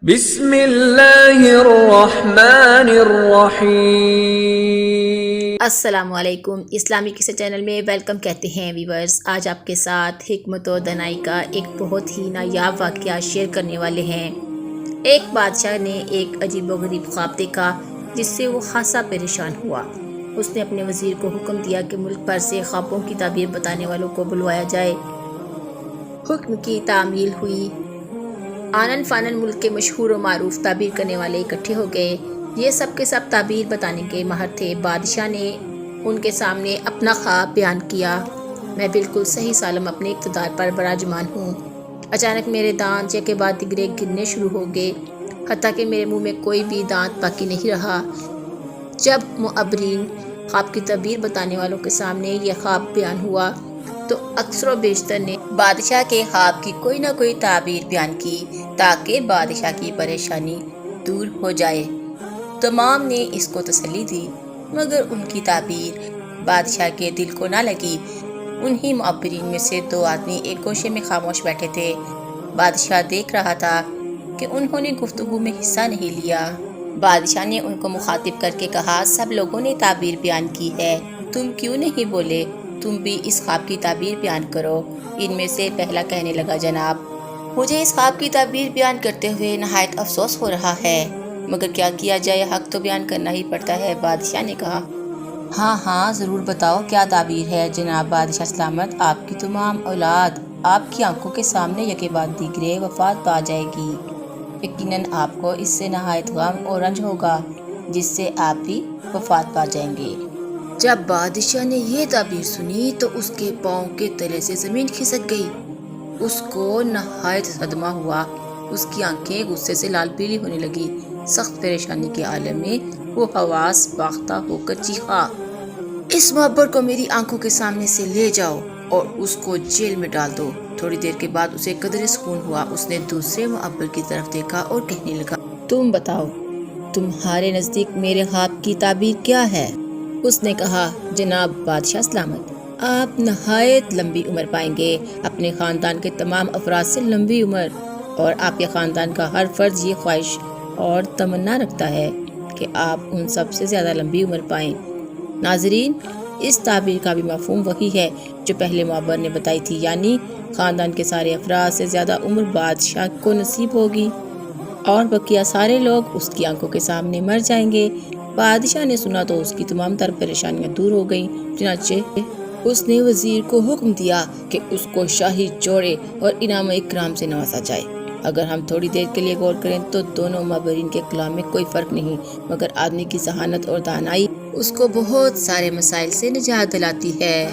بسم اللہ الرحمن الرحیم۔ السلام علیکم، اسلامی قصے چینل میں ویلکم کہتے ہیں ویورز۔ آج آپ کے ساتھ حکمت و دانائی کا ایک بہت ہی نایاب واقعہ شیئر کرنے والے ہیں۔ ایک بادشاہ نے ایک عجیب و غریب خواب دیکھا جس سے وہ خاصا پریشان ہوا۔ اس نے اپنے وزیر کو حکم دیا کہ ملک بھر سے خوابوں کی تعبیر بتانے والوں کو بلوایا جائے۔ حکم کی تعمیل ہوئی۔ آنن فانن ملک کے مشہور و معروف تعبیر کرنے والے اکٹھے ہو گئے۔ یہ سب کے سب تعبیر بتانے کے ماہر تھے۔ بادشاہ نے ان کے سامنے اپنا خواب بیان کیا۔ میں بالکل صحیح سالم اپنے اقتدار پر براجمان ہوں۔ اچانک میرے دانت یک کے بعد دیگرے گرنے شروع ہو گئے، حتیٰ کہ میرے منہ میں کوئی بھی دانت باقی نہیں رہا۔ جب معبرین خواب کی تعبیر بتانے والوں کے سامنے یہ خواب بیان ہوا تو اکثر و بیشتر نے بادشاہ کے خواب کی کوئی نہ کوئی تعبیر بیان کی تاکہ بادشاہ کی پریشانی دور ہو جائے۔ تمام نے اس کو تسلی دی، مگر ان کی تعبیر بادشاہ کے دل کو نہ لگی۔ انہی معبرین میں سے دو آدمی ایک گوشے میں خاموش بیٹھے تھے۔ بادشاہ دیکھ رہا تھا کہ انہوں نے گفتگو میں حصہ نہیں لیا۔ بادشاہ نے ان کو مخاطب کر کے کہا، سب لوگوں نے تعبیر بیان کی ہے، تم کیوں نہیں بولے؟ تم بھی اس خواب کی تعبیر بیان کرو۔ ان میں سے پہلا کہنے لگا، جناب، مجھے اس خواب کی تعبیر بیان کرتے ہوئے نہایت افسوس ہو رہا ہے، مگر کیا کیا جائے، حق تو بیان کرنا ہی پڑتا ہے۔ بادشاہ نے کہا، ہاں ضرور بتاؤ کیا تعبیر ہے جناب بادشاہ سلامت۔ آپ کی تمام اولاد آپ کی آنکھوں کے سامنے یکے بعد دیگرے وفات پا جائے گی۔ یقیناً آپ کو اس سے نہایت غم اور رنج ہوگا، جس سے آپ بھی وفات پا جائیں گے۔ جب بادشاہ نے یہ تعبیر سنی تو اس کے پاؤں کے تلے سے زمین کھسک گئی۔ اس کو نہایت صدمہ ہوا۔ اس کی آنکھیں غصے سے لال پیلی ہونے لگی۔ سخت پریشانی کے عالم میں وہ حواس باختہ ہو کر چیخا، اس معبر کو میری آنکھوں کے سامنے سے لے جاؤ اور اس کو جیل میں ڈال دو۔ تھوڑی دیر کے بعد اسے قدرے سکون ہوا۔ اس نے دوسرے معبر کی طرف دیکھا اور کہنے لگا، تم بتاؤ، تمہارے نزدیک میرے خواب کی تعبیر کیا ہے؟ اس نے کہا، جناب بادشاہ سلامت، آپ نہایت لمبی عمر پائیں گے، اپنے خاندان کے تمام افراد سے لمبی عمر، اور آپ کے خاندان کا ہر فرد یہ خواہش اور تمنا رکھتا ہے کہ آپ ان سب سے زیادہ لمبی عمر پائیں۔ ناظرین، اس تعبیر کا بھی مفہوم وہی ہے جو پہلے معبر نے بتائی تھی، یعنی خاندان کے سارے افراد سے زیادہ عمر بادشاہ کو نصیب ہوگی اور بقیہ سارے لوگ اس کی آنکھوں کے سامنے مر جائیں گے۔ بادشاہ نے سنا تو اس کی تمام تر پریشانیاں دور ہو گئیں۔ چنانچہ اس نے وزیر کو حکم دیا کہ اس کو شاہی جوڑے اور انعام و اکرام سے نوازا جائے۔ اگر ہم تھوڑی دیر کے لیے غور کریں تو دونوں معبرین کے کلام میں کوئی فرق نہیں، مگر آدمی کی ذہانت اور دانائی اس کو بہت سارے مسائل سے نجات دلاتی ہے۔